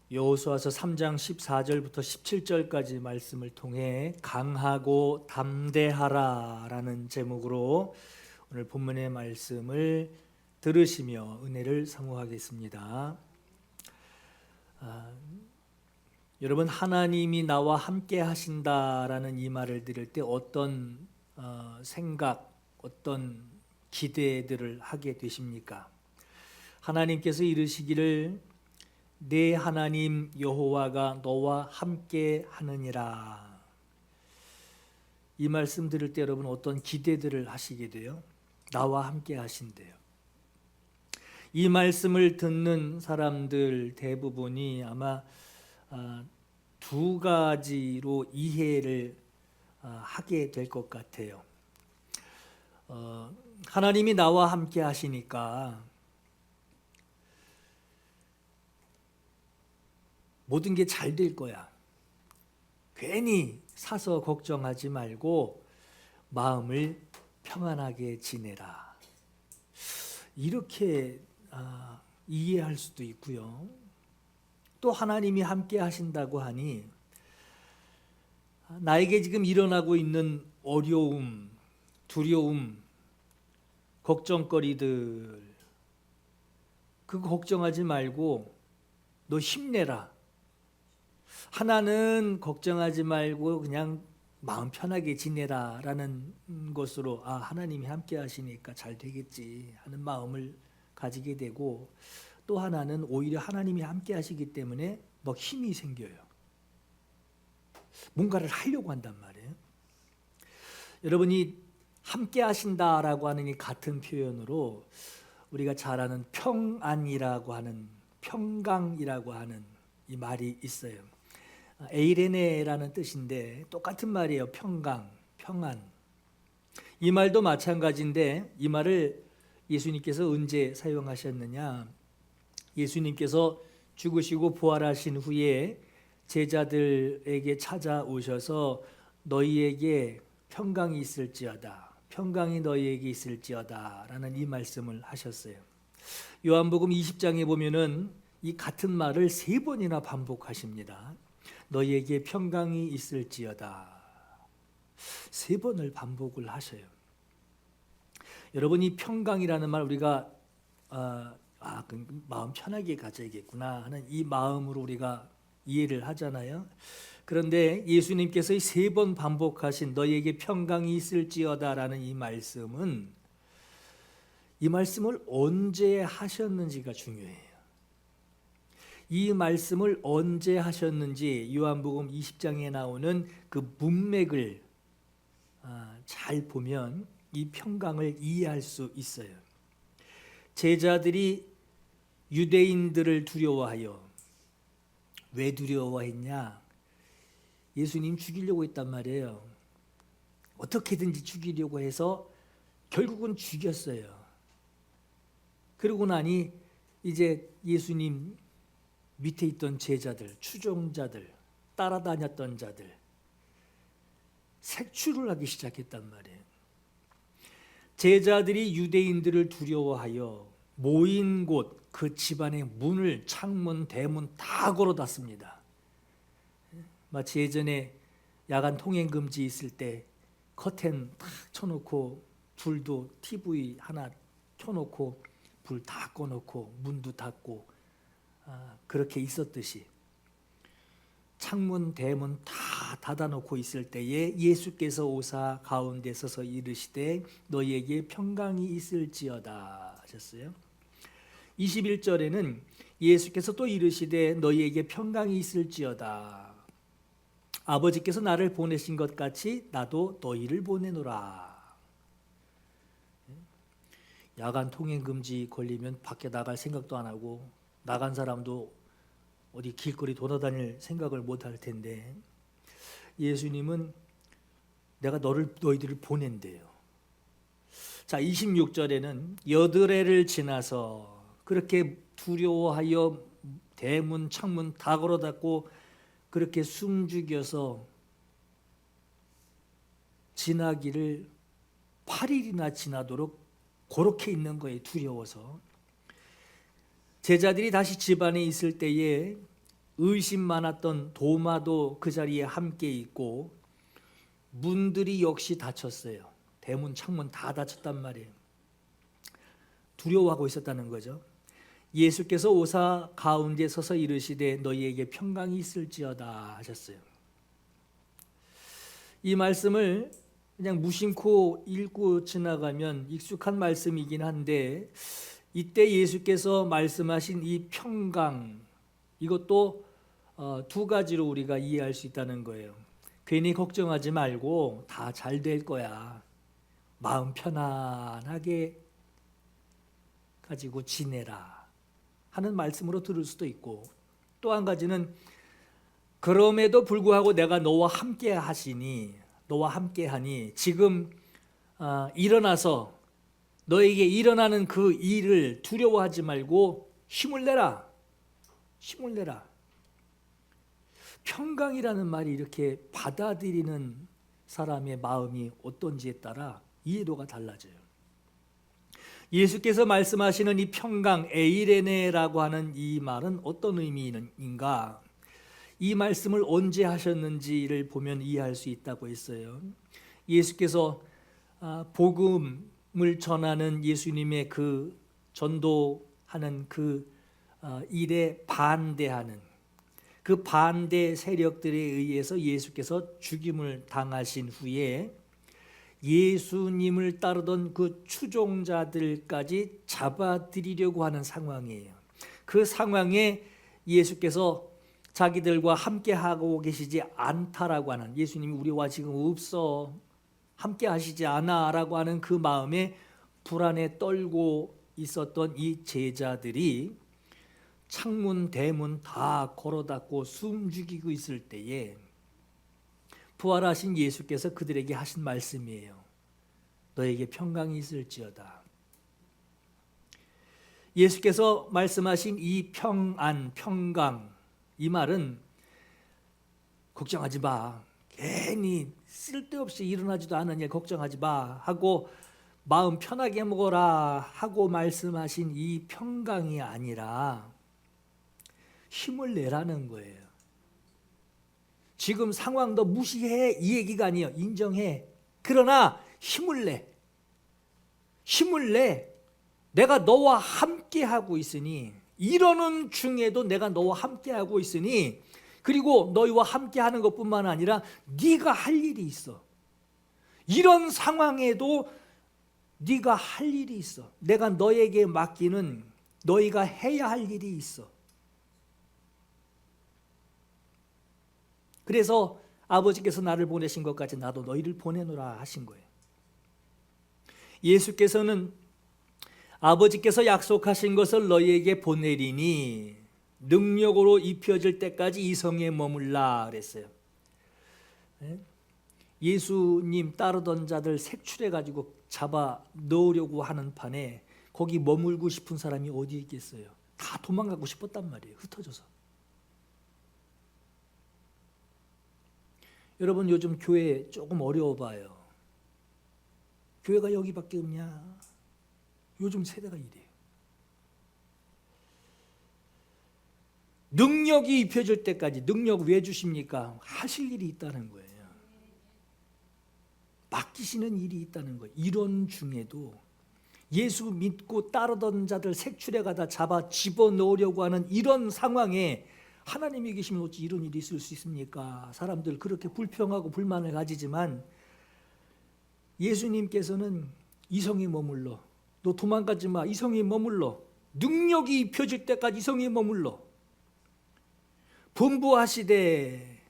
여호수아서 3장 14절부터 17절까지 말씀을 통해 강하고 담대하라라는 제목으로 오늘 본문의 말씀을 들으시며 은혜를 사모하겠습니다. 여러분, 하나님이 나와 함께 하신다라는 이 말을 들을 때 어떤 생각, 어떤 기대들을 하게 되십니까? 하나님께서 이르시기를 내 하나님 여호와가 너와 함께 하느니라. 이 말씀 들을 때 여러분 어떤 기대들을 하시게 돼요? 나와 함께 하신대요. 이 말씀을 듣는 사람들 대부분이 아마 두 가지로 이해를 하게 될 것 같아요. 하나님이 나와 함께 하시니까 모든 게 잘 될 거야. 괜히 사서 걱정하지 말고 마음을 평안하게 지내라. 이렇게 이해할 수도 있고요. 또 하나님이 함께 하신다고 하니 나에게 지금 일어나고 있는 어려움, 두려움, 걱정거리들 그거 걱정하지 말고 너 힘내라. 하나는 걱정하지 말고 그냥 마음 편하게 지내라 라는 것으로 하나님이 함께 하시니까 잘 되겠지 하는 마음을 가지게 되고, 또 하나는 오히려 하나님이 함께 하시기 때문에 막 힘이 생겨요. 뭔가를 하려고 한단 말이에요. 여러분이 함께 하신다라고 하는 이 같은 표현으로 우리가 잘 아는 평안이라고 하는, 평강이라고 하는 이 말이 있어요. 에이레네라는 뜻인데 똑같은 말이에요. 평강, 평안. 이 말도 마찬가지인데 이 말을 예수님께서 언제 사용하셨느냐? 예수님께서 죽으시고 부활하신 후에 제자들에게 찾아오셔서 너희에게 평강이 있을지어다, 평강이 너희에게 있을지어다 라는 이 말씀을 하셨어요. 요한복음 20장에 보면은 이 같은 말을 3번이나 반복하십니다. 너희에게 평강이 있을지어다. 3번을 반복을 하셔요. 여러분, 이 평강이라는 말 우리가 마음 편하게 가져야겠구나 하는 이 마음으로 우리가 이해를 하잖아요. 그런데 예수님께서 이 3번 반복하신 너희에게 평강이 있을지어다라는 이 말씀은 이 말씀을 언제 하셨는지가 중요해요. 이 말씀을 언제 하셨는지 요한복음 20장에 나오는 그 문맥을 잘 보면 이 평강을 이해할 수 있어요. 제자들이 유대인들을 두려워하여, 왜 두려워했냐? 예수님 죽이려고 했단 말이에요. 어떻게든지 죽이려고 해서 결국은 죽였어요. 그러고 나니 이제 예수님 밑에 있던 제자들, 추종자들, 따라다녔던 자들 색출을 하기 시작했단 말이에요. 제자들이 유대인들을 두려워하여 모인 곳 그 집안의 문을, 창문, 대문 다 걸어 닫습니다. 마치 예전에 야간 통행 금지 있을 때 커튼 딱 쳐놓고 불도 TV 하나 켜놓고 불 다 꺼놓고 문도 닫고 그렇게 있었듯이 창문 대문 다 닫아놓고 있을 때에 예수께서 오사 가운데 서서 이르시되 너희에게 평강이 있을지어다 하셨어요. 21절에는 예수께서 또 이르시되 너희에게 평강이 있을지어다. 아버지께서 나를 보내신 것 같이 나도 너희를 보내노라. 야간 통행 금지 걸리면 밖에 나갈 생각도 안 하고 나간 사람도 어디 길거리 돌아다닐 생각을 못 할 텐데 예수님은 내가 너희들을 보낸대요. 자, 26절에는 여드레를 지나서 그렇게 두려워하여 대문 창문 다 걸어 닫고 그렇게 숨죽여서 지나기를 8일이나 지나도록 그렇게 있는 거예요. 두려워서. 제자들이 다시 집 안에 있을 때에 의심 많았던 도마도 그 자리에 함께 있고 문들이 역시 닫혔어요. 대문 창문 다 닫혔단 말이에요. 두려워하고 있었다는 거죠. 예수께서 오사 가운데 서서 이르시되 너희에게 평강이 있을지어다 하셨어요. 이 말씀을 그냥 무심코 읽고 지나가면 익숙한 말씀이긴 한데 이때 예수께서 말씀하신 이 평강, 이것도 두 가지로 우리가 이해할 수 있다는 거예요. 괜히 걱정하지 말고 다 잘 될 거야. 마음 편안하게 가지고 지내라 하는 말씀으로 들을 수도 있고, 또 한 가지는 그럼에도 불구하고 내가 너와 함께 하시니, 너와 함께 하니 지금 일어나서 너에게 일어나는 그 일을 두려워하지 말고 힘을 내라. 힘을 내라. 평강이라는 말이 이렇게 받아들이는 사람의 마음이 어떤지에 따라 이해도가 달라져요. 예수께서 말씀하시는 이 평강, 에이레네라고 하는 이 말은 어떤 의미인가? 이 말씀을 언제 하셨는지를 보면 이해할 수 있다고 했어요. 예수께서 복음을 전하는 예수님의 그 전도하는 그 일에 반대하는 그 반대 세력들에 의해서 예수께서 죽임을 당하신 후에 예수님을 따르던 그 추종자들까지 잡아들이려고 하는 상황이에요. 그 상황에 예수께서 자기들과 함께 하고 계시지 않다라고 하는, 예수님이 우리와 지금 없어, 함께 하시지 않아라고 하는 그 마음에 불안에 떨고 있었던 이 제자들이 창문 대문 다 걸어 닫고 숨죽이고 있을 때에 부활하신 예수께서 그들에게 하신 말씀이에요. 너에게 평강이 있을지어다. 예수께서 말씀하신 이 평안, 평강, 이 말은 걱정하지 마, 괜히 쓸데없이 일어나지도 않은 일 걱정하지 마 하고 마음 편하게 먹어라 하고 말씀하신 이 평강이 아니라 힘을 내라는 거예요. 지금 상황 너 무시해 이 얘기가 아니에요. 인정해. 그러나 힘을 내. 힘을 내. 내가 너와 함께 하고 있으니, 이러는 중에도 내가 너와 함께 하고 있으니, 그리고 너희와 함께 하는 것뿐만 아니라 네가 할 일이 있어. 이런 상황에도 네가 할 일이 있어. 내가 너에게 맡기는, 너희가 해야 할 일이 있어. 그래서 아버지께서 나를 보내신 것까지 나도 너희를 보내노라 하신 거예요. 예수께서는 아버지께서 약속하신 것을 너희에게 보내리니 능력으로 입혀질 때까지 이 성에 머물라 그랬어요. 예수님 따르던 자들 색출해 가지고 잡아 넣으려고 하는 판에 거기 머물고 싶은 사람이 어디 있겠어요? 다 도망가고 싶었단 말이에요. 흩어져서. 여러분 요즘 교회 조금 어려워 봐요. 교회가 여기밖에 없냐? 요즘 세대가 이래요. 능력이 입혀질 때까지, 능력 왜 주십니까? 하실 일이 있다는 거예요. 맡기시는 일이 있다는 거예요. 이런 중에도 예수 믿고 따르던 자들 색출해 가다 잡아 집어넣으려고 하는 이런 상황에 하나님이 계시면 어찌 이런 일이 있을 수 있습니까? 사람들 그렇게 불평하고 불만을 가지지만 예수님께서는 이성에 머물러, 너 도망가지 마, 이성에 머물러, 능력이 입혀질 때까지 이성에 머물러, 분부하시되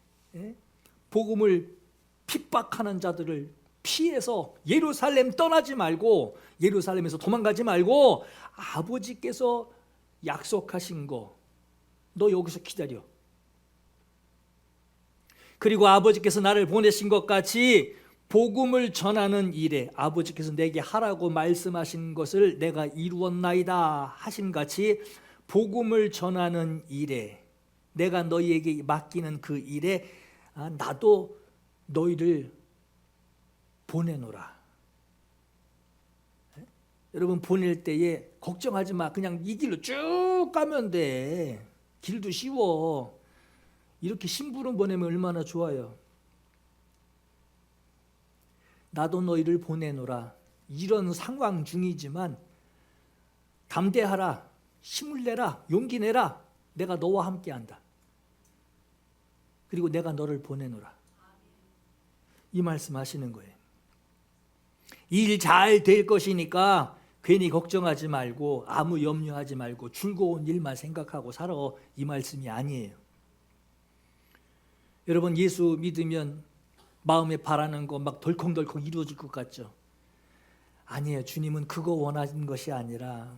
복음을 핍박하는 자들을 피해서 예루살렘 떠나지 말고, 예루살렘에서 도망가지 말고 아버지께서 약속하신 거 너 여기서 기다려. 그리고 아버지께서 나를 보내신 것 같이 복음을 전하는 일에 아버지께서 내게 하라고 말씀하신 것을 내가 이루었나이다 하신 같이 복음을 전하는 일에, 내가 너희에게 맡기는 그 일에 나도 너희를 보내노라. 여러분 보낼 때에 걱정하지 마. 그냥 이 길로 쭉 가면 돼. 길도 쉬워. 이렇게 심부름 보내면 얼마나 좋아요. 나도 너희를 보내노라. 이런 상황 중이지만 담대하라, 힘을 내라, 용기 내라. 내가 너와 함께한다. 그리고 내가 너를 보내노라. 이 말씀하시는 거예요. 일 잘 될 것이니까 괜히 걱정하지 말고 아무 염려하지 말고 즐거운 일만 생각하고 살아. 이 말씀이 아니에요. 여러분, 예수 믿으면 마음에 바라는 거 막 덜컹덜컹 이루어질 것 같죠? 아니에요. 주님은 그거 원하는 것이 아니라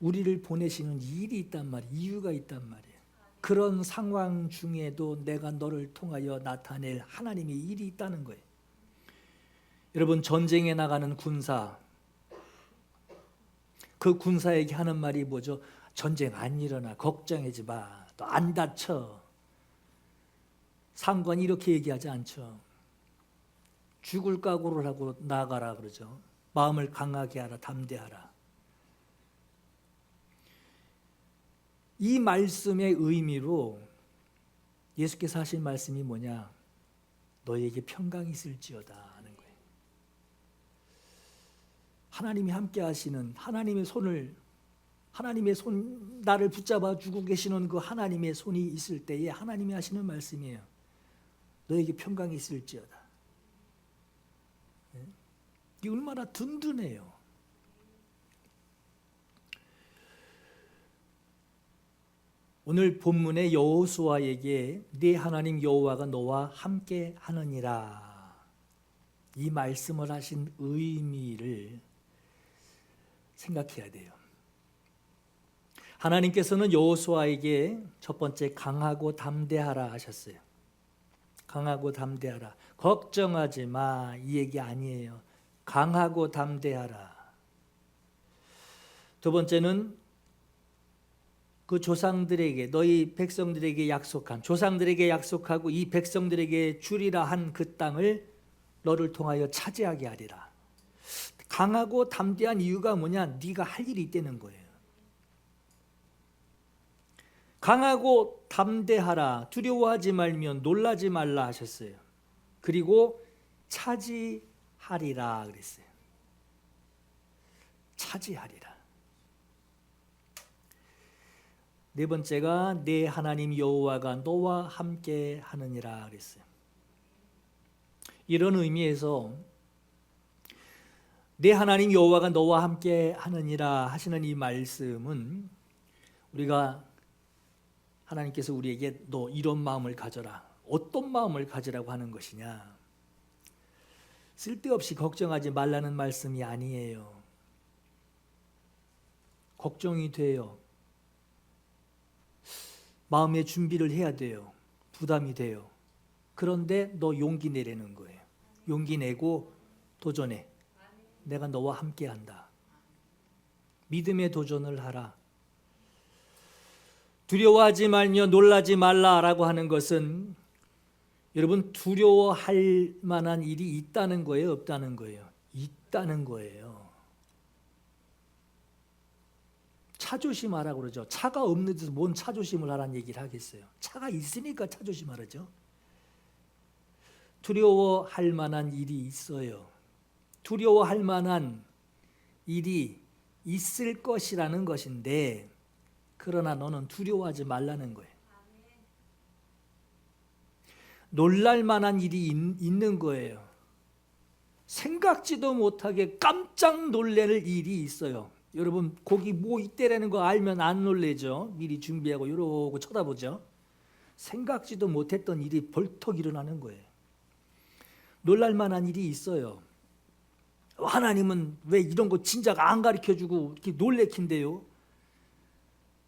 우리를 보내시는 일이 있단 말이에요. 이유가 있단 말이에요. 그런 상황 중에도 내가 너를 통하여 나타낼 하나님의 일이 있다는 거예요. 여러분, 전쟁에 나가는 군사, 그 군사에게 하는 말이 뭐죠? 전쟁 안 일어나, 걱정하지 마, 또 안 다쳐. 상관이 이렇게 얘기하지 않죠. 죽을 각오를 하고 나가라 그러죠. 마음을 강하게 하라, 담대하라. 이 말씀의 의미로 예수께서 하신 말씀이 뭐냐? 너에게 평강이 있을지어다 하는 거예요. 하나님이 함께 하시는 하나님의 손, 나를 붙잡아 주고 계시는 그 하나님의 손이 있을 때에 하나님이 하시는 말씀이에요. 너에게 평강이 있을지어다. 이게 얼마나 든든해요. 오늘 본문의 여호수아에게 네 하나님 여호와가 너와 함께 하느니라, 이 말씀을 하신 의미를 생각해야 돼요. 하나님께서는 여호수아에게 첫 번째 강하고 담대하라 하셨어요. 강하고 담대하라. 걱정하지 마, 이 얘기 아니에요. 강하고 담대하라. 두 번째는 그 조상들에게, 너희 백성들에게 약속한, 조상들에게 약속하고 이 백성들에게 주리라 한 그 땅을 너를 통하여 차지하게 하리라. 강하고 담대한 이유가 뭐냐? 네가 할 일이 있다는 거예요. 강하고 담대하라, 두려워하지 말며 놀라지 말라 하셨어요. 그리고 차지하리라 그랬어요. 차지하리라. 네 번째가 내 하나님 여호와가 너와 함께 하느니라 그랬어요. 이런 의미에서 내 하나님 여호와가 너와 함께 하느니라 하시는 이 말씀은, 우리가 하나님께서 우리에게 너 이런 마음을 가져라, 어떤 마음을 가지라고 하는 것이냐? 쓸데없이 걱정하지 말라는 말씀이 아니에요. 걱정이 돼요. 마음의 준비를 해야 돼요. 부담이 돼요. 그런데 너 용기 내라는 거예요. 용기 내고 도전해. 내가 너와 함께 한다. 믿음의 도전을 하라. 두려워하지 말며 놀라지 말라라고 하는 것은, 여러분, 두려워할 만한 일이 있다는 거예요, 없다는 거예요? 있다는 거예요. 차조심하라고 그러죠. 차가 없는 데서 뭔 차조심을 하라는 얘기를 하겠어요. 차가 있으니까 차조심하라죠. 두려워할 만한 일이 있어요. 두려워할 만한 일이 있을 것이라는 것인데, 그러나 너는 두려워하지 말라는 거예요. 놀랄 만한 일이 있는 거예요. 생각지도 못하게 깜짝 놀랄 일이 있어요. 여러분, 거기 뭐 있대라는 거 알면 안 놀래죠? 미리 준비하고 이러고 쳐다보죠. 생각지도 못했던 일이 벌떡 일어나는 거예요. 놀랄 만한 일이 있어요. 하나님은 왜 이런 거 진작 안 가르쳐주고 이렇게 놀래킨대요?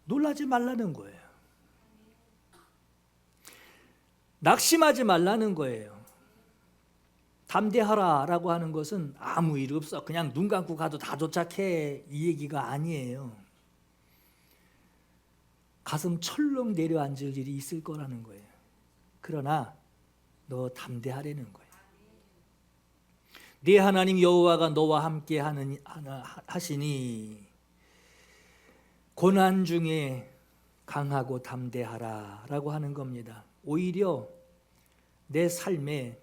놀라지 말라는 거예요. 낙심하지 말라는 거예요. 담대하라라고 하는 것은 아무 일 없어, 그냥 눈 감고 가도 다 도착해, 이 얘기가 아니에요. 가슴 철렁 내려앉을 일이 있을 거라는 거예요. 그러나 너 담대하라는 거예요. 네 하나님 여호와가 너와 함께 하시니 고난 중에 강하고 담대하라라고 하는 겁니다. 오히려 내 삶에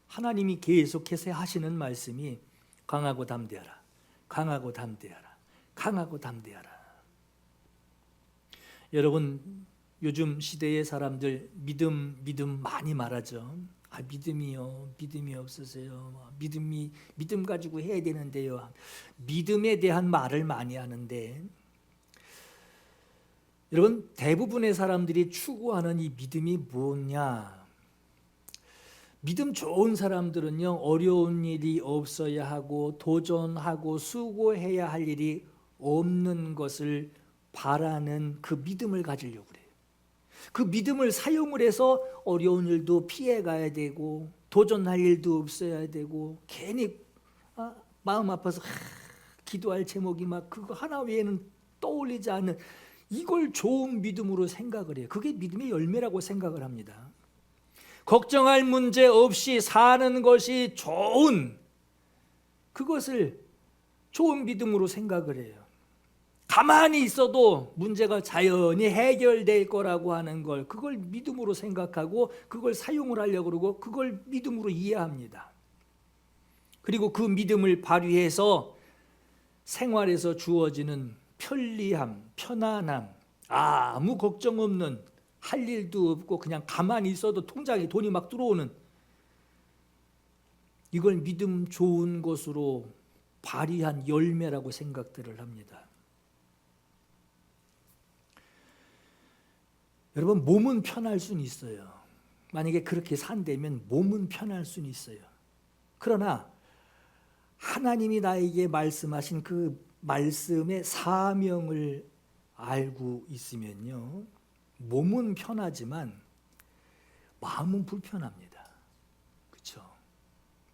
하나님이 계속해서 하시는 말씀이 강하고 담대하라, 강하고 담대하라, 강하고 담대하라. 여러분, 요즘 시대의 사람들 믿음 많이 말하죠. 믿음이 없으세요. 믿음 가지고 해야 되는데요. 믿음에 대한 말을 많이 하는데, 여러분, 대부분의 사람들이 추구하는 이 믿음이 뭐냐? 믿음 좋은 사람들은요, 어려운 일이 없어야 하고 도전하고 수고해야 할 일이 없는 것을 바라는 그 믿음을 가지려고 그래요. 그 믿음을 사용을 해서 어려운 일도 피해가야 되고 도전할 일도 없어야 되고 괜히 마음 아파서 기도할 제목이 막 그거 하나 외에는 떠올리지 않는, 이걸 좋은 믿음으로 생각을 해요. 그게 믿음의 열매라고 생각을 합니다. 걱정할 문제 없이 사는 것이 좋은, 그것을 좋은 믿음으로 생각을 해요. 가만히 있어도 문제가 자연히 해결될 거라고 하는 걸, 그걸 믿음으로 생각하고 그걸 사용을 하려고 그러고 그걸 믿음으로 이해합니다. 그리고 그 믿음을 발휘해서 생활에서 주어지는 편리함, 편안함, 아무 걱정 없는, 할 일도 없고 그냥 가만히 있어도 통장에 돈이 막 들어오는, 이걸 믿음 좋은 것으로 발휘한 열매라고 생각들을 합니다. 여러분, 몸은 편할 수는 있어요. 만약에 그렇게 산다면 몸은 편할 수는 있어요. 그러나 하나님이 나에게 말씀하신 그 말씀의 사명을 알고 있으면요, 몸은 편하지만 마음은 불편합니다. 그렇죠?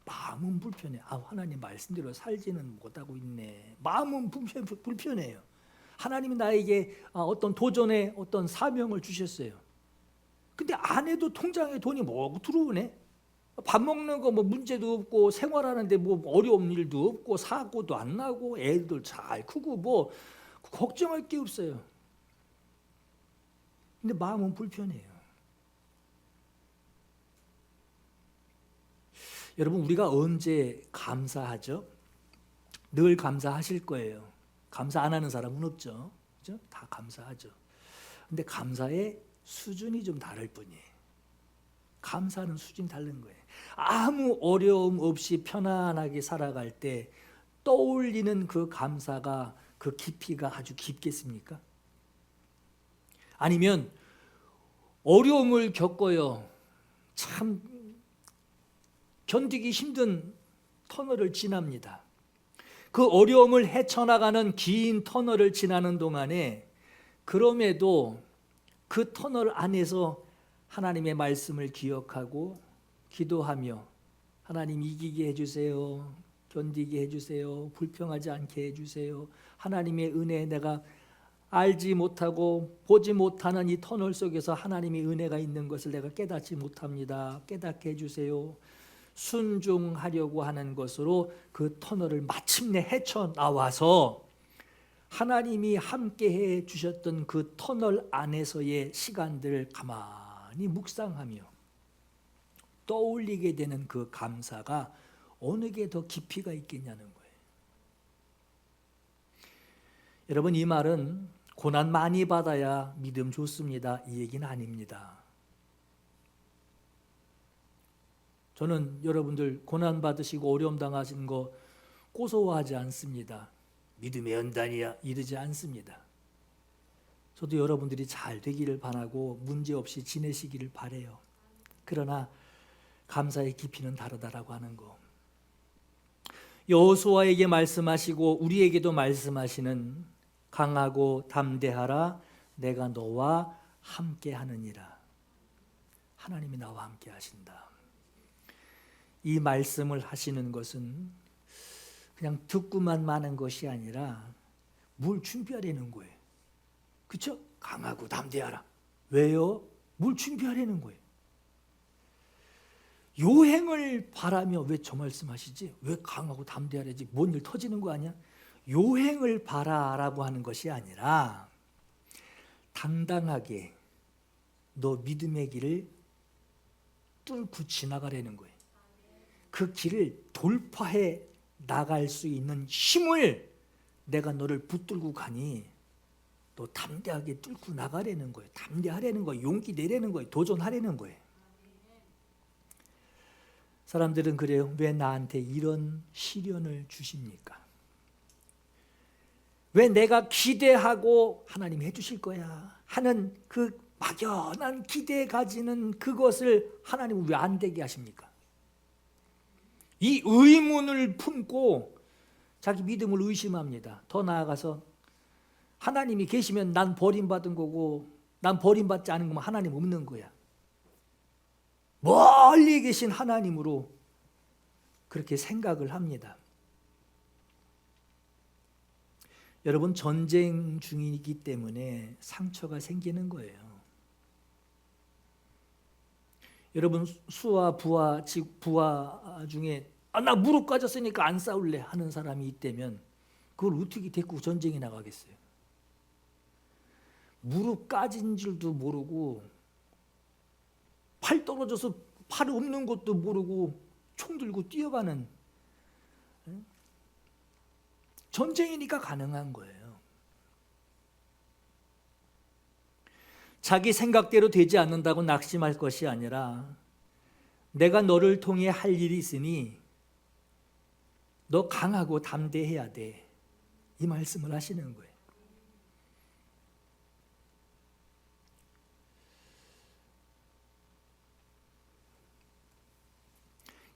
마음은 불편해. 하나님 말씀대로 살지는 못하고 있네. 마음은 불편해요. 하나님이 나에게 어떤 도전의 어떤 사명을 주셨어요. 근데 안 해도 통장에 돈이 뭐 들어오네. 밥 먹는 거 뭐 문제도 없고, 생활하는데 뭐 어려운 일도 없고, 사고도 안 나고, 애들 잘 크고, 뭐 걱정할 게 없어요. 근데 마음은 불편해요. 여러분, 우리가 언제 감사하죠? 늘 감사하실 거예요. 감사 안 하는 사람은 없죠. 그죠? 다 감사하죠. 근데 감사의 수준이 좀 다를 뿐이에요. 감사하는 수준이 다른 거예요. 아무 어려움 없이 편안하게 살아갈 때 떠올리는 그 감사가, 그 깊이가 아주 깊겠습니까? 아니면 어려움을 겪어요. 참 견디기 힘든 터널을 지납니다. 그 어려움을 헤쳐나가는 긴 터널을 지나는 동안에 그럼에도 그 터널 안에서 하나님의 말씀을 기억하고 기도하며, 하나님 이기게 해주세요. 견디게 해주세요. 불평하지 않게 해주세요. 하나님의 은혜, 내가 알지 못하고 보지 못하는 이 터널 속에서 하나님의 은혜가 있는 것을 내가 깨닫지 못합니다. 깨닫게 해주세요. 순종하려고 하는 것으로 그 터널을 마침내 헤쳐나와서 하나님이 함께해 주셨던 그 터널 안에서의 시간들을 가만히 묵상하며 떠올리게 되는 그 감사가 어느 게 더 깊이가 있겠냐는 거예요. 여러분, 이 말은 고난 많이 받아야 믿음 좋습니다, 이 얘기는 아닙니다. 저는 여러분들 고난 받으시고 어려움 당하시는 거 고소하지 않습니다. 믿음의 연단이야 이러지 않습니다. 저도 여러분들이 잘 되기를 바라고 문제없이 지내시기를 바라요. 그러나 감사의 깊이는 다르다라고 하는 거. 여호수아에게 말씀하시고 우리에게도 말씀하시는 강하고 담대하라, 내가 너와 함께 하느니라. 하나님이 나와 함께 하신다. 이 말씀을 하시는 것은 그냥 듣고만 마는 것이 아니라 뭘 준비하려는 거예요. 그렇죠? 강하고 담대하라. 왜요? 뭘 준비하려는 거예요. 요행을 바라며, 왜 저 말씀하시지? 왜 강하고 담대하려지? 뭔 일 터지는 거 아니야? 요행을 바라라고 하는 것이 아니라 당당하게 너 믿음의 길을 뚫고 지나가려는 거예요. 그 길을 돌파해 나갈 수 있는 힘을 내가 너를 붙들고 가니 너 담대하게 뚫고 나가려는 거예요. 담대하려는 거예요. 용기 내려는 거예요. 도전하려는 거예요. 사람들은 그래요. 왜 나한테 이런 시련을 주십니까? 왜 내가 기대하고 하나님 해주실 거야 하는 그 막연한 기대 가지는 그것을 하나님은 왜 안 되게 하십니까? 이 의문을 품고 자기 믿음을 의심합니다. 더 나아가서 하나님이 계시면 난 버림받은 거고 난 버림받지 않은 거면 하나님 없는 거야. 멀리 계신 하나님으로 그렇게 생각을 합니다. 여러분, 전쟁 중이기 때문에 상처가 생기는 거예요. 여러분, 수와 부하 중에 나 무릎 까졌으니까 안 싸울래 하는 사람이 있다면 그걸 어떻게 데리고 전쟁에 나가겠어요? 무릎 까진 줄도 모르고 팔 떨어져서 팔 없는 것도 모르고 총 들고 뛰어가는 전쟁이니까 가능한 거예요. 자기 생각대로 되지 않는다고 낙심할 것이 아니라 내가 너를 통해 할 일이 있으니 너 강하고 담대해야 돼. 이 말씀을 하시는 거예요.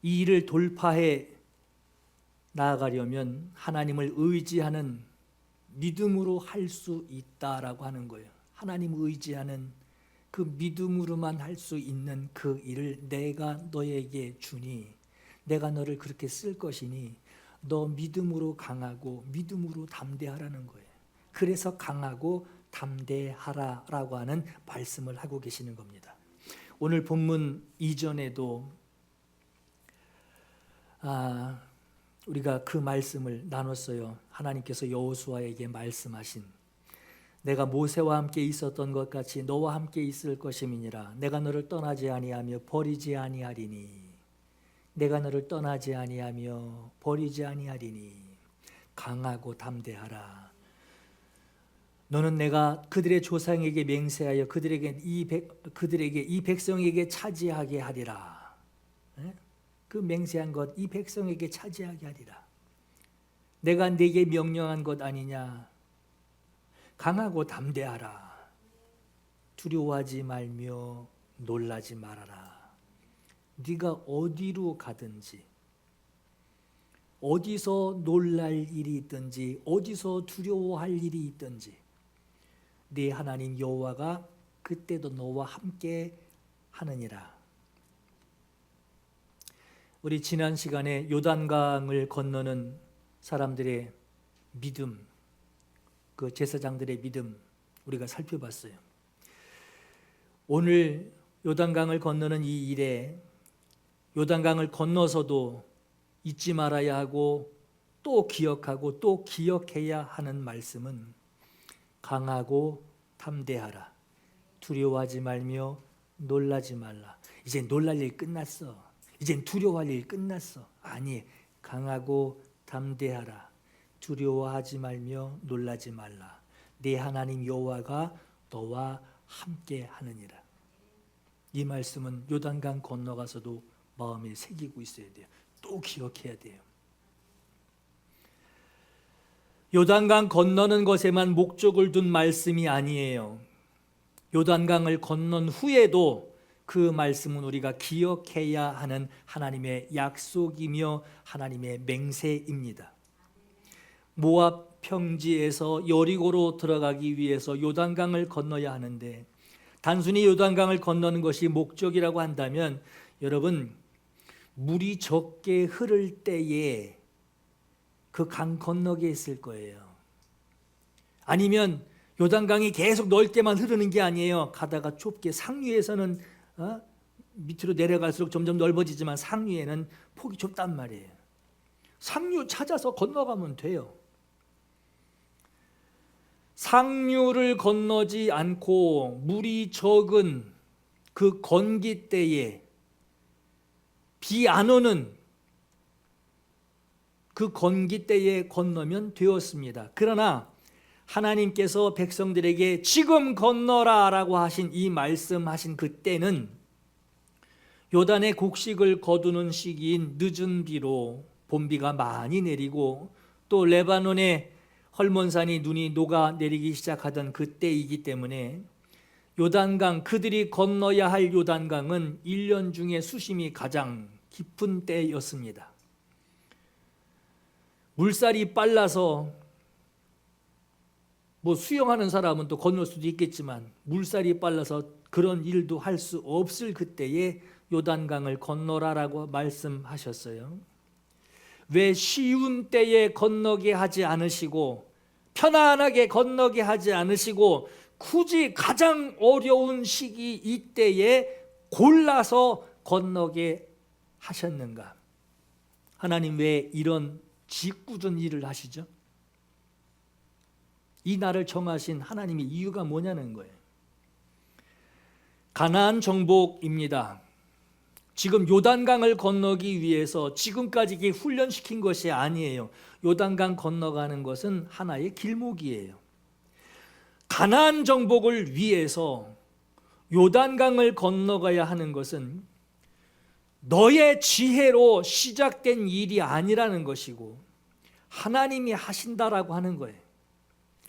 이 일을 돌파해 나아가려면 하나님을 의지하는 믿음으로 할 수 있다라고 하는 거예요. 하나님을 의지하는 그 믿음으로만 할 수 있는 그 일을 내가 너에게 주니 내가 너를 그렇게 쓸 것이니 너 믿음으로 강하고 믿음으로 담대하라는 거예요. 그래서 강하고 담대하라라고 하는 말씀을 하고 계시는 겁니다. 오늘 본문 이전에도 우리가 그 말씀을 나눴어요. 하나님께서 여호수아에게 말씀하신 내가 모세와 함께 있었던 것 같이 너와 함께 있을 것임이니라. 내가 너를 떠나지 아니하며 버리지 아니하리니 내가 너를 떠나지 아니하며 버리지 아니하리니 강하고 담대하라. 너는 내가 그들의 조상에게 맹세하여 그들에게 이 백성에게 차지하게 하리라. 그 맹세한 것 이 백성에게 차지하게 하리라. 내가 네게 명령한 것 아니냐. 강하고 담대하라. 두려워하지 말며 놀라지 말아라. 네가 어디로 가든지 어디서 놀랄 일이 있든지 어디서 두려워할 일이 있든지 네 하나님 여호와가 그때도 너와 함께 하느니라. 우리 지난 시간에 요단강을 건너는 사람들의 믿음, 그 제사장들의 믿음 우리가 살펴봤어요. 오늘 요단강을 건너는 이 일에 요단강을 건너서도 잊지 말아야 하고 또 기억하고 또 기억해야 하는 말씀은 강하고 담대하라. 두려워하지 말며 놀라지 말라. 이제 놀랄 일 끝났어. 이젠 두려워할 일 끝났어. 아니, 강하고 담대하라. 두려워하지 말며 놀라지 말라. 네 하나님 여호와가 너와 함께 하느니라. 이 말씀은 요단강 건너가서도 마음에 새기고 있어야 돼요. 또 기억해야 돼요. 요단강 건너는 것에만 목적을 둔 말씀이 아니에요. 요단강을 건넌 후에도 그 말씀은 우리가 기억해야 하는 하나님의 약속이며 하나님의 맹세입니다. 모압 평지에서 여리고로 들어가기 위해서 요단강을 건너야 하는데 단순히 요단강을 건너는 것이 목적이라고 한다면 여러분, 물이 적게 흐를 때에 그 강 건너게 했을 거예요. 아니면 요단강이 계속 넓게만 흐르는 게 아니에요. 가다가 좁게 상류에서는 밑으로 내려갈수록 점점 넓어지지만 상류에는 폭이 좁단 말이에요. 상류 찾아서 건너가면 돼요. 상류를 건너지 않고 물이 적은 그 건기 때에 비 안 오는 그 건기 때에 건너면 되었습니다. 그러나 하나님께서 백성들에게 지금 건너라 라고 하신 이 말씀하신 그 때는 요단의 곡식을 거두는 시기인 늦은 비로 봄비가 많이 내리고 또 레바논의 헐몬산이 눈이 녹아내리기 시작하던 그때이기 때문에 요단강, 그들이 건너야 할 요단강은 1년 중에 수심이 가장 깊은 때였습니다. 물살이 빨라서 수영하는 사람은 또 건널 수도 있겠지만 물살이 빨라서 그런 일도 할 수 없을 그때에 요단강을 건너라라고 말씀하셨어요. 왜 쉬운 때에 건너게 하지 않으시고 편안하게 건너게 하지 않으시고 굳이 가장 어려운 시기 이때에 골라서 건너게 하셨는가? 하나님 왜 이런 짓궂은 일을 하시죠? 이 날을 정하신 하나님의 이유가 뭐냐는 거예요. 가나안 정복입니다. 지금 요단강을 건너기 위해서 지금까지 훈련시킨 것이 아니에요. 요단강 건너가는 것은 하나의 길목이에요. 가나안 정복을 위해서 요단강을 건너가야 하는 것은 너의 지혜로 시작된 일이 아니라는 것이고 하나님이 하신다라고 하는 거예요.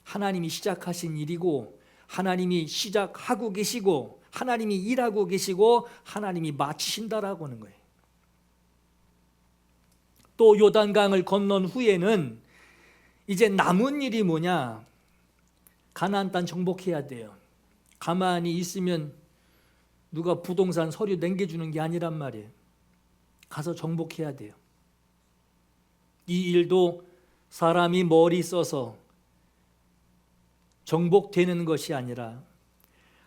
하나님이 시작하신 일이고 하나님이 시작하고 계시고 하나님이 일하고 계시고 하나님이 마치신다라고 하는 거예요. 또 요단강을 건넌 후에는 이제 남은 일이 뭐냐? 가나안 땅 정복해야 돼요. 가만히 있으면 누가 부동산 서류 남겨주는 게 아니란 말이에요. 가서 정복해야 돼요. 이 일도 사람이 머리 써서 정복되는 것이 아니라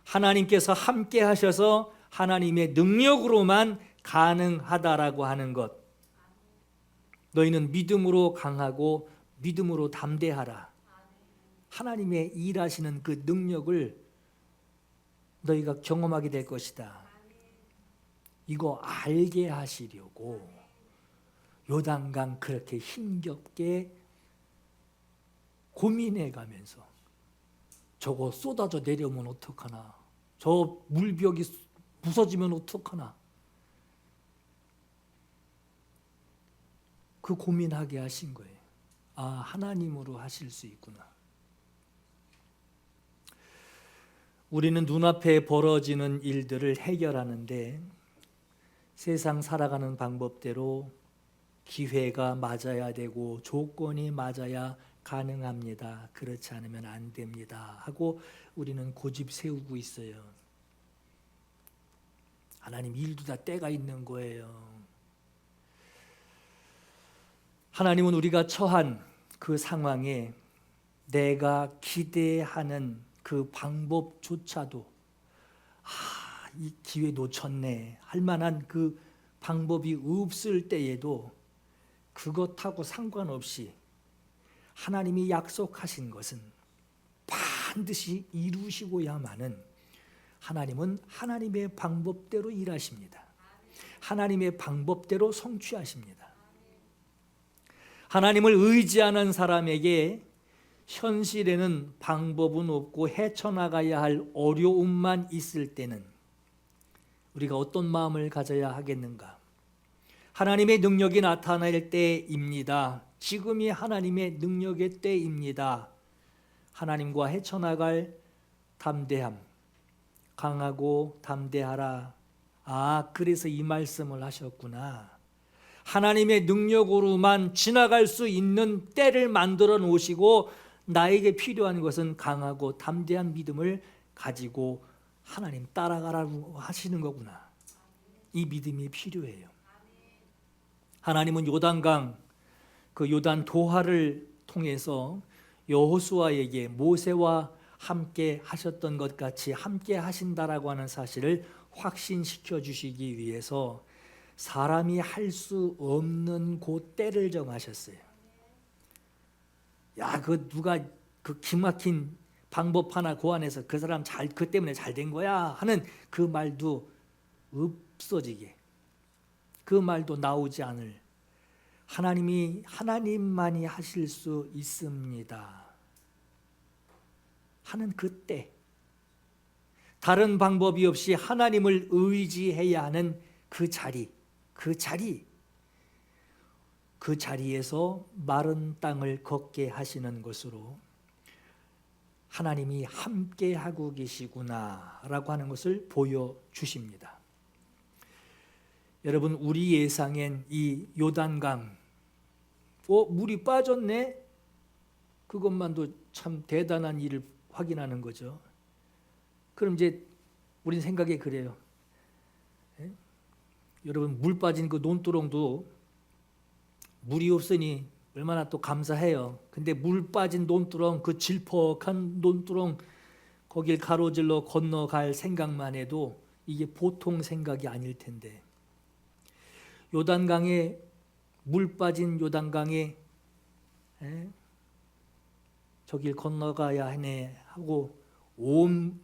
하나님께서 함께 하셔서 하나님의 능력으로만 가능하다라고 하는 것. 너희는 믿음으로 강하고 믿음으로 담대하라. 하나님의 일하시는 그 능력을 너희가 경험하게 될 것이다. 이거 알게 하시려고 요단강 그렇게 힘겹게 고민해 가면서 저거 쏟아져 내려오면 어떡하나, 저 물벽이 부서지면 어떡하나, 그 고민하게 하신 거예요. 아, 하나님으로 하실 수 있구나. 우리는 눈앞에 벌어지는 일들을 해결하는데 세상 살아가는 방법대로 기회가 맞아야 되고 조건이 맞아야 가능합니다. 그렇지 않으면 안 됩니다. 하고 우리는 고집 세우고 있어요. 하나님 일도 다 때가 있는 거예요. 하나님은 우리가 처한 그 상황에 내가 기대하는 그 방법조차도 이 기회 놓쳤네 할 만한 그 방법이 없을 때에도 그것하고 상관없이 하나님이 약속하신 것은 반드시 이루시고야만은 하나님은 하나님의 방법대로 일하십니다. 하나님의 방법대로 성취하십니다. 하나님을 의지하는 사람에게 현실에는 방법은 없고 헤쳐나가야 할 어려움만 있을 때는 우리가 어떤 마음을 가져야 하겠는가? 하나님의 능력이 나타날 때입니다. 지금이 하나님의 능력의 때입니다. 하나님과 헤쳐나갈 담대함, 강하고 담대하라. 아, 그래서 이 말씀을 하셨구나. 하나님의 능력으로만 지나갈 수 있는 때를 만들어 놓으시고 나에게 필요한 것은 강하고 담대한 믿음을 가지고 하나님 따라가라고 하시는 거구나. 이 믿음이 필요해요. 하나님은 요단강, 그 요단 도하를 통해서 여호수아에게 모세와 함께 하셨던 것 같이 함께 하신다라고 하는 사실을 확신시켜 주시기 위해서 사람이 할 수 없는 그 때를 정하셨어요. 야, 그 누가 그 기막힌 방법 하나 고안해서 그 사람 그 때문에 잘 된 거야 하는 그 말도 없어지게 그 말도 나오지 않을 하나님만이 하실 수 있습니다 하는 그때, 다른 방법이 없이 하나님을 의지해야 하는 그 자리에서 마른 땅을 걷게 하시는 것으로 하나님이 함께 하고 계시구나 라고 하는 것을 보여주십니다. 여러분, 우리 예상엔 이 요단강 물이 빠졌네? 그것만도 참 대단한 일을 확인하는 거죠. 그럼 이제 우린 생각이 그래요. 여러분, 물 빠진 그 논두렁도 물이 없으니 얼마나 또 감사해요. 근데 물 빠진 논두렁, 그 질퍽한 논두렁 거길 가로질러 건너갈 생각만 해도 이게 보통 생각이 아닐 텐데, 요단강에 물 빠진 요단강에 저길 건너가야 하네 하고 온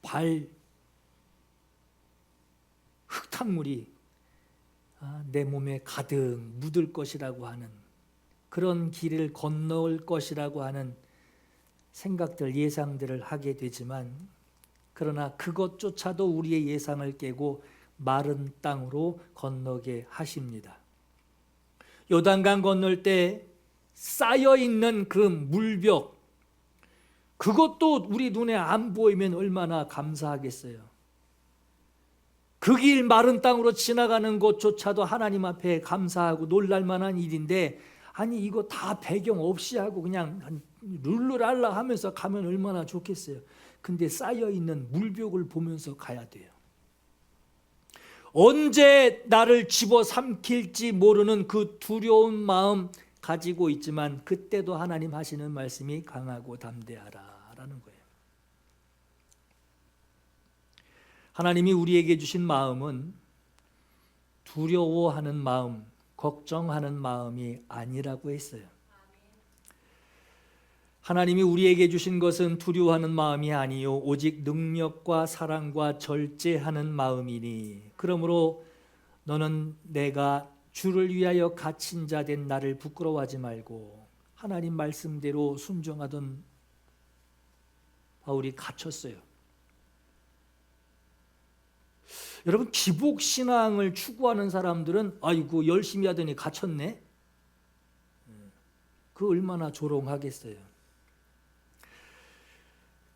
발 흙탕물이 내 몸에 가득 묻을 것이라고 하는, 그런 길을 건널 것이라고 하는 생각들, 예상들을 하게 되지만, 그러나 그것조차도 우리의 예상을 깨고 마른 땅으로 건너게 하십니다. 요단강 건널 때 쌓여있는 그 물벽, 그것도 우리 눈에 안 보이면 얼마나 감사하겠어요. 그 길 마른 땅으로 지나가는 것조차도 하나님 앞에 감사하고 놀랄 만한 일인데, 아니 이거 다 배경 없이 하고 그냥 룰루랄라 하면서 가면 얼마나 좋겠어요. 근데 쌓여있는 물벽을 보면서 가야 돼요. 언제 나를 집어삼킬지 모르는 그 두려운 마음 가지고 있지만, 그때도 하나님 하시는 말씀이 강하고 담대하라 라는 거예요. 하나님이 우리에게 주신 마음은 두려워하는 마음, 걱정하는 마음이 아니라고 했어요. 하나님이 우리에게 주신 것은 두려워하는 마음이 아니요 오직 능력과 사랑과 절제하는 마음이니, 그러므로 너는 내가 주를 위하여 갇힌 자 된 나를 부끄러워하지 말고, 하나님 말씀대로 순종하던 바울이 갇혔어요. 여러분, 기복신앙을 추구하는 사람들은 아이고 열심히 하더니 갇혔네, 그 얼마나 조롱하겠어요.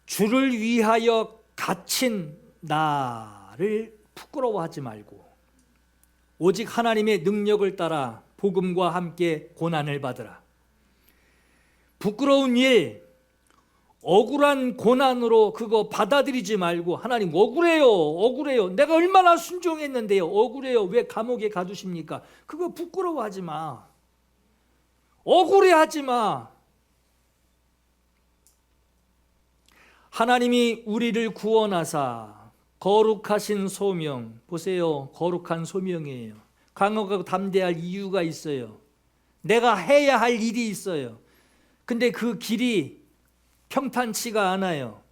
주를 위하여 갇힌 나를 부끄러워하지 말고 오직 하나님의 능력을 따라 복음과 함께 고난을 받으라. 부끄러운 일, 억울한 고난으로 그거 받아들이지 말고, 하나님 억울해요. 내가 얼마나 순종했는데요. 억울해요. 왜 감옥에 가두십니까? 그거 부끄러워하지 마. 억울해하지 마. 하나님이 우리를 구원하사 거룩하신 소명, 보세요, 거룩한 소명이에요. 강하고 담대할 이유가 있어요. 내가 해야 할 일이 있어요. 근데 그 길이 평탄치가 않아요.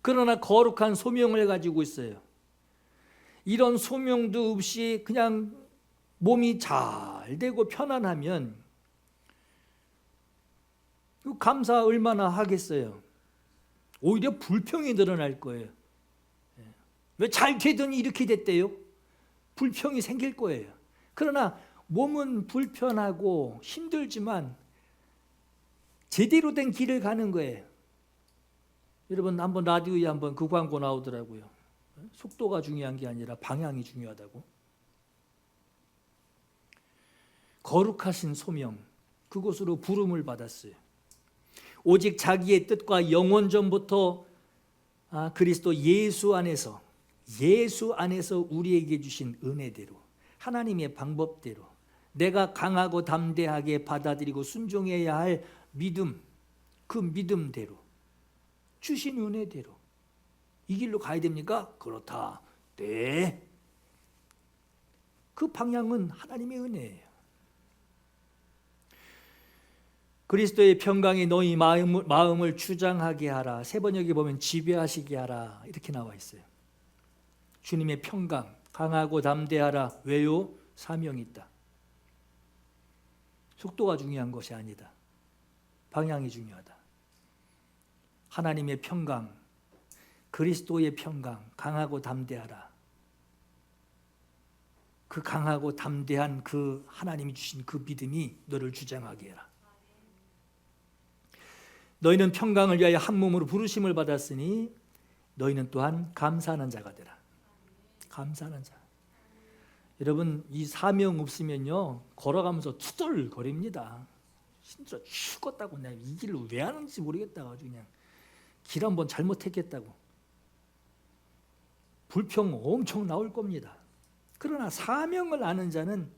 그러나 거룩한 소명을 가지고 있어요. 이런 소명도 없이 그냥 몸이 잘 되고 편안하면 감사 얼마나 하겠어요. 오히려 불평이 늘어날 거예요. 왜 잘 되더니 이렇게 됐대요? 불평이 생길 거예요. 그러나 몸은 불편하고 힘들지만 제대로 된 길을 가는 거예요. 여러분, 한번 라디오에 한번 그 광고 나오더라고요. 속도가 중요한 게 아니라 방향이 중요하다고. 거룩하신 소명, 그곳으로 부름을 받았어요. 오직 자기의 뜻과 영원 전부터 그리스도 예수 안에서 우리에게 주신 은혜대로, 하나님의 방법대로 내가 강하고 담대하게 받아들이고 순종해야 할 믿음, 그 믿음대로 주신 은혜대로 이 길로 가야 됩니까? 그렇다. 네. 그 방향은 하나님의 은혜예요. 그리스도의 평강이 너희 마음을 주장하게 하라. 세 번역에 보면 지배하시게 하라 이렇게 나와 있어요. 주님의 평강, 강하고 담대하라. 왜요? 사명이 있다. 속도가 중요한 것이 아니다. 방향이 중요하다. 하나님의 평강, 그리스도의 평강, 강하고 담대하라. 그 강하고 담대한 그 하나님이 주신 그 믿음이 너를 주장하게 해라. 너희는 평강을 위하여 한 몸으로 부르심을 받았으니 너희는 또한 감사하는 자가 되라. 감사하는 자. 여러분, 이 사명 없으면요 걸어가면서 투덜거립니다. 진짜 죽었다고 내가 이 길을 왜 하는지 모르겠다고 그냥 길 한번 잘못했겠다고 불평 엄청 나올 겁니다. 그러나 사명을 아는 자는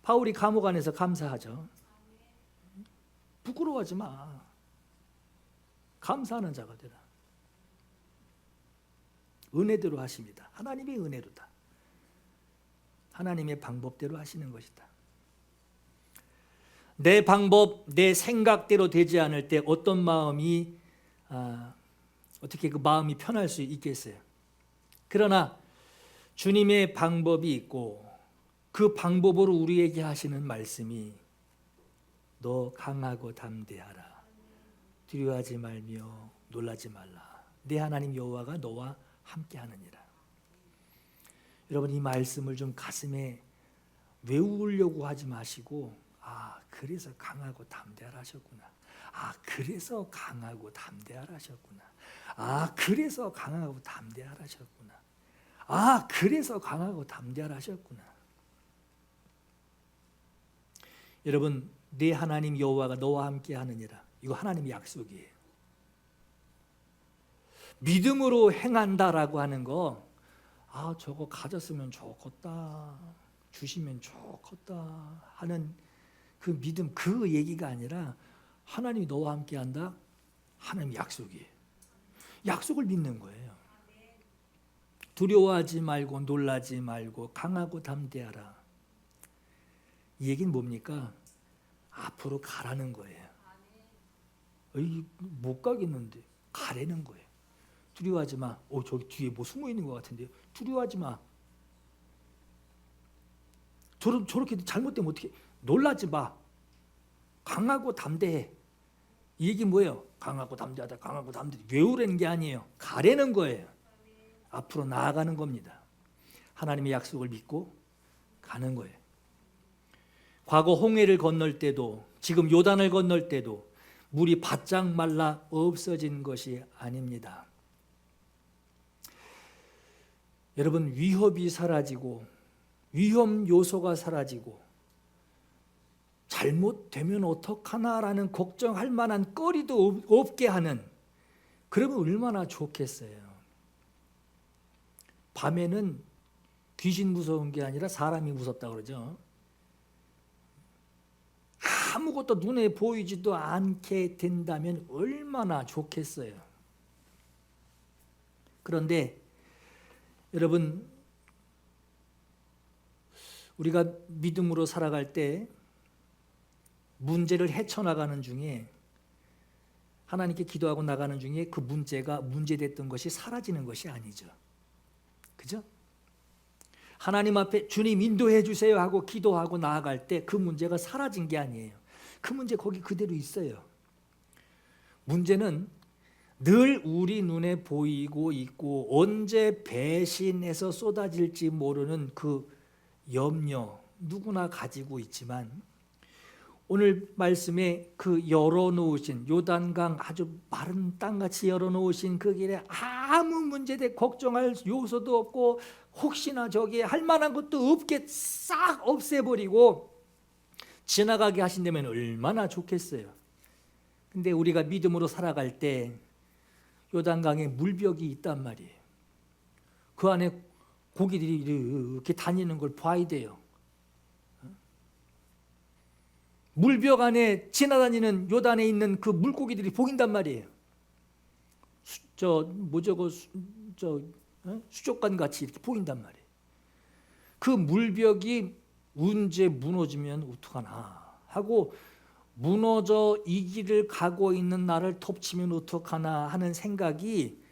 바울이 감옥 안에서 감사하죠. 부끄러워하지 마. 감사하는 자가 되라. 은혜대로 하십니다. 하나님의 은혜로다. 하나님의 방법대로 하시는 것이다. 내 방법, 내 생각대로 되지 않을 때 어떤 마음이 어떻게 그 마음이 편할 수 있겠어요? 그러나 주님의 방법이 있고 그 방법으로 우리에게 하시는 말씀이 너 강하고 담대하라. 두려워하지 말며 놀라지 말라. 내 하나님 여호와가 너와 함께하느니라. 여러분, 이 말씀을 좀 가슴에 외우려고 하지 마시고 그래서 강하고 담대하라 하셨구나. 그래서 강하고 담대하라 하셨구나. 그래서 강하고 담대하라 하셨구나. 그래서 강하고 담대하라 하셨구나. 여러분, 내 하나님 여호와가 너와 함께하느니라. 이거 하나님의 약속이에요. 믿음으로 행한다라고 하는 거 저거 가졌으면 좋겠다, 주시면 좋겠다 하는 그 믿음, 그 얘기가 아니라 하나님이 너와 함께한다. 하나님 약속이에요. 약속을 믿는 거예요. 두려워하지 말고 놀라지 말고 강하고 담대하라. 이 얘기는 뭡니까? 앞으로 가라는 거예요. 못 가겠는데 가라는 거예요. 두려워하지 마. 저기 뒤에 뭐 숨어 있는 것 같은데 두려워하지 마. 저렇게 잘못되면 어떻게? 놀라지 마. 강하고 담대해. 이 얘기 뭐예요? 강하고 담대하다. 강하고 담대. 외우라는 게 아니에요. 가라는 거예요. 앞으로 나아가는 겁니다. 하나님의 약속을 믿고 가는 거예요. 과거 홍해를 건널 때도 지금 요단을 건널 때도 물이 바짝 말라 없어진 것이 아닙니다. 여러분, 위협이 사라지고 위험 요소가 사라지고 잘못되면 어떡하나라는 걱정할 만한 거리도 없게 하는, 그러면 얼마나 좋겠어요. 밤에는 귀신 무서운 게 아니라 사람이 무섭다 그러죠. 아무것도 눈에 보이지도 않게 된다면 얼마나 좋겠어요. 그런데 여러분, 우리가 믿음으로 살아갈 때 문제를 헤쳐나가는 중에, 하나님께 기도하고 나가는 중에 그 문제가 문제됐던 것이 사라지는 것이 아니죠. 그죠? 하나님 앞에 주님 인도해 주세요 하고 기도하고 나아갈 때 그 문제가 사라진 게 아니에요. 그 문제 거기 그대로 있어요. 문제는 늘 우리 눈에 보이고 있고 언제 배신해서 쏟아질지 모르는 그 염려, 누구나 가지고 있지만 오늘 말씀에 그 열어놓으신 요단강 아주 마른 땅같이 열어놓으신 그 길에 아무 문제돼 걱정할 요소도 없고 혹시나 저기에 할 만한 것도 없게 싹 없애버리고 지나가게 하신다면 얼마나 좋겠어요. 근데 우리가 믿음으로 살아갈 때 요단강에 물벽이 있단 말이에요. 그 안에 고기들이 이렇게 다니는 걸 봐야 돼요. 물벽 안에 지나다니는 요단에 있는 그 물고기들이 보인단 말이에요. 수족관 같이 이렇게 보인단 말이에요. 그 물벽이 언제 무너지면 어떡하나 하고, 무너져 이 길을 가고 있는 나를 덮치면 어떡하나 하는 생각이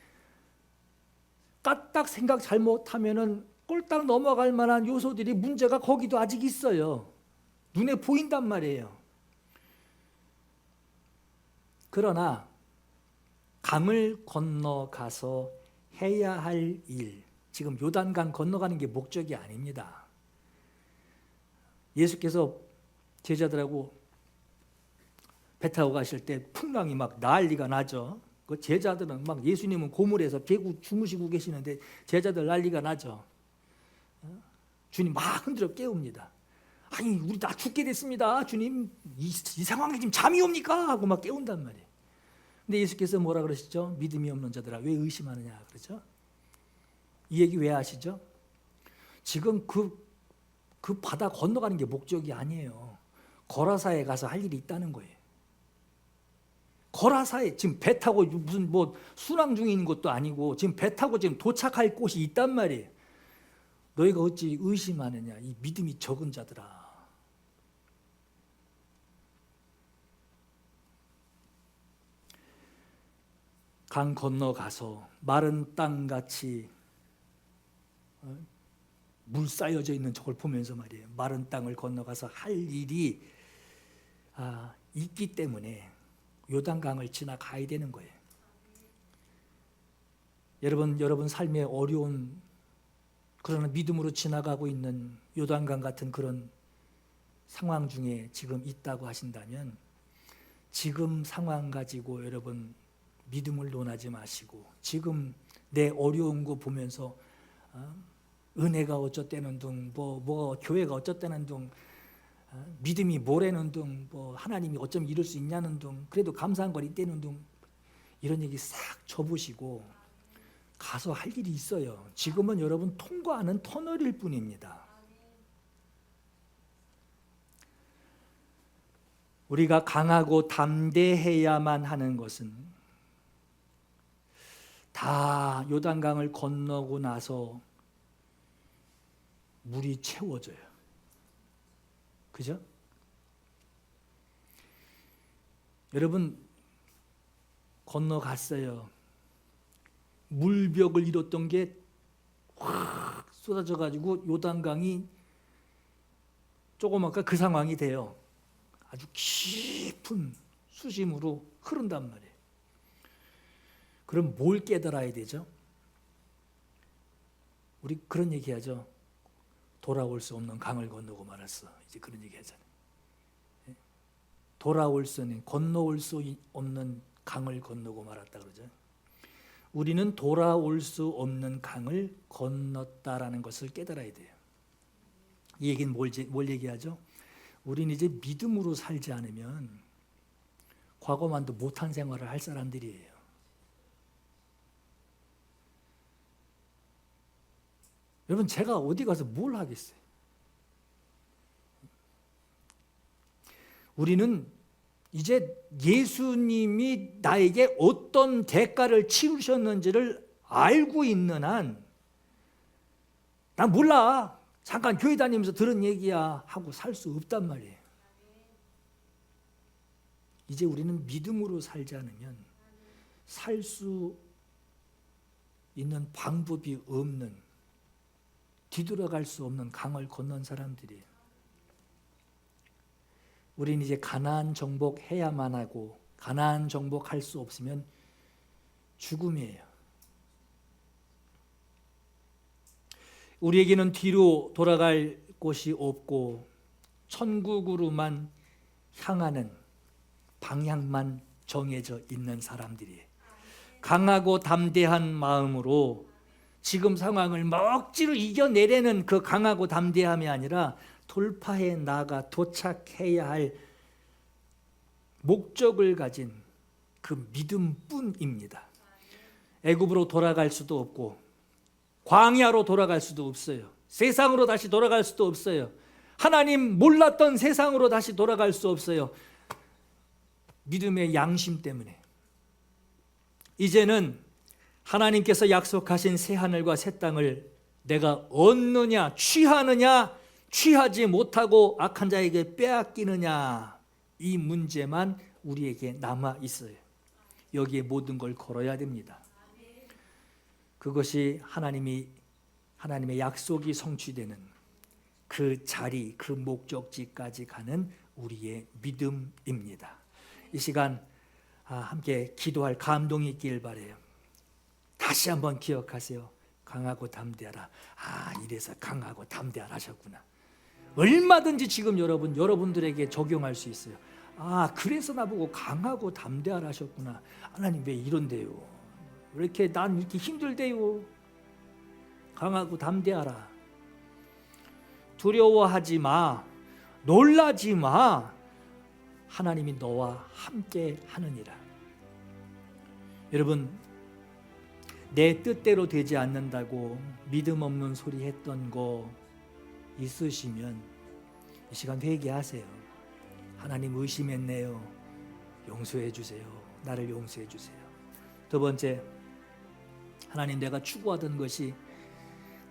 까딱 생각 잘못하면은 꼴딱 넘어갈 만한 요소들이 문제가 거기도 아직 있어요. 눈에 보인단 말이에요. 그러나 강을 건너가서 해야 할 일, 지금 요단강 건너가는 게 목적이 아닙니다. 예수께서 제자들하고 배 타고 가실 때 풍랑이 막 난리가 나죠. 그 제자들은 막 예수님은 고물에서 배고 주무시고 계시는데 제자들 난리가 나죠. 주님 막 흔들어 깨웁니다. 아니 우리 다 죽게 됐습니다. 주님 이 상황에 지금 잠이 옵니까? 하고 막 깨운단 말이에요. 근데 예수께서 뭐라 그러시죠? 믿음이 없는 자들아 왜 의심하느냐 그러죠? 이 얘기 왜 하시죠? 지금 그 바다 건너가는 게 목적이 아니에요. 거라사에 가서 할 일이 있다는 거예요. 거라사에 지금 배 타고 무슨 뭐 순항 중에 있는 것도 아니고 지금 배 타고 지금 도착할 곳이 있단 말이에요. 너희가 어찌 의심하느냐 이 믿음이 적은 자들아. 강 건너가서 마른 땅같이 물 쌓여져 있는 저걸 보면서 말이에요. 마른 땅을 건너가서 할 일이 있기 때문에 요단강을 지나가야 되는 거예요. 여러분 삶의 어려운 그러나 믿음으로 지나가고 있는 요단강 같은 그런 상황 중에 지금 있다고 하신다면 지금 상황 가지고 여러분 믿음을 논하지 마시고 지금 내 어려운 거 보면서 은혜가 어쩌다는 둥 뭐 교회가 어쩌다는 둥 믿음이 뭐라는 둥 뭐 하나님이 어쩜 이럴 수 있냐는 둥 그래도 감사한 걸 있다는 둥 이런 얘기 싹 접으시고 가서 할 일이 있어요. 지금은 여러분 통과하는 터널일 뿐입니다. 우리가 강하고 담대해야만 하는 것은 다 요단강을 건너고 나서 물이 채워져요. 그죠? 여러분 건너갔어요. 물벽을 이뤘던 게 확 쏟아져 가지고 요단강이 조그맣게 그 상황이 돼요. 아주 깊은 수심으로 흐른단 말이에요. 그럼 뭘 깨달아야 되죠? 우리 그런 얘기하죠. 돌아올 수 없는 강을 건너고 말았어. 이제 그런 얘기 하잖아요. 돌아올 수 없는, 건너올 수 없는 강을 건너고 말았다 그러죠. 우리는 돌아올 수 없는 강을 건넜다라는 것을 깨달아야 돼요. 이 얘기는 뭘 얘기하죠? 우리는 이제 믿음으로 살지 않으면 과거만도 못한 생활을 할 사람들이에요. 여러분 제가 어디 가서 뭘 하겠어요? 우리는 이제 예수님이 나에게 어떤 대가를 치르셨는지를 알고 있는 한 난 몰라. 잠깐 교회 다니면서 들은 얘기야 하고 살 수 없단 말이에요. 이제 우리는 믿음으로 살지 않으면 살 수 있는 방법이 없는 뒤돌아갈 수 없는 강을 건넌 사람들이에요. 우리는 이제 가나안 정복해야만 하고 가나안 정복할 수 없으면 죽음이에요. 우리에게는 뒤로 돌아갈 곳이 없고 천국으로만 향하는 방향만 정해져 있는 사람들이에요. 강하고 담대한 마음으로 지금 상황을 억지로 이겨내려는 그 강하고 담대함이 아니라 돌파해 나가 도착해야 할 목적을 가진 그 믿음뿐입니다. 애굽으로 돌아갈 수도 없고 광야로 돌아갈 수도 없어요. 세상으로 다시 돌아갈 수도 없어요. 하나님 몰랐던 세상으로 다시 돌아갈 수 없어요. 믿음의 양심 때문에. 이제는 하나님께서 약속하신 새 하늘과 새 땅을 내가 얻느냐 취하느냐 취하지 못하고 악한 자에게 빼앗기느냐 이 문제만 우리에게 남아 있어요. 여기에 모든 걸 걸어야 됩니다. 그것이 하나님의 약속이 성취되는 그 자리, 그 목적지까지 가는 우리의 믿음입니다. 이 시간 함께 기도할 감동이 있길 바라요. 다시 한번 기억하세요. 강하고 담대하라. 이래서 강하고 담대하라 하셨구나. 얼마든지 지금 여러분들에게 적용할 수 있어요. 그래서 나보고 강하고 담대하라 하셨구나. 하나님 왜 이런데요? 왜 이렇게 난 이렇게 힘들대요? 강하고 담대하라. 두려워하지 마. 놀라지 마. 하나님이 너와 함께 하느니라. 여러분, 내 뜻대로 되지 않는다고 믿음 없는 소리 했던 거 있으시면 이 시간 회개하세요. 하나님 의심했네요. 용서해 주세요. 나를 용서해 주세요. 두 번째, 하나님 내가 추구하던 것이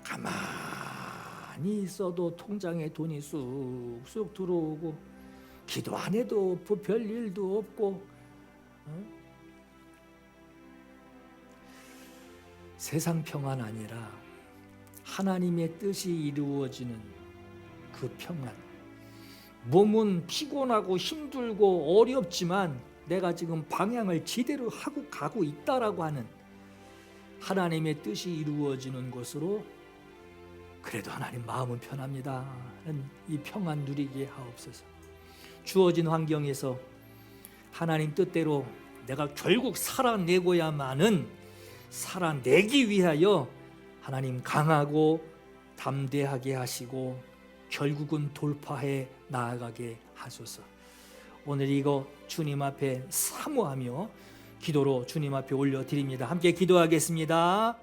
가만히 있어도 통장에 돈이 쑥쑥 들어오고 기도 안 해도 별 일도 없고 세상 평안 아니라 하나님의 뜻이 이루어지는 그 평안. 몸은 피곤하고 힘들고 어렵지만 내가 지금 방향을 제대로 하고 가고 있다라고 하는 하나님의 뜻이 이루어지는 것으로 그래도 하나님 마음은 편합니다. 이 평안 누리게 하옵소서. 주어진 환경에서 하나님 뜻대로 내가 결국 살아내고야만은 살아내기 위하여 하나님 강하고 담대하게 하시고 결국은 돌파해 나아가게 하소서. 오늘 이거 주님 앞에 사모하며 기도로 주님 앞에 올려드립니다. 함께 기도하겠습니다.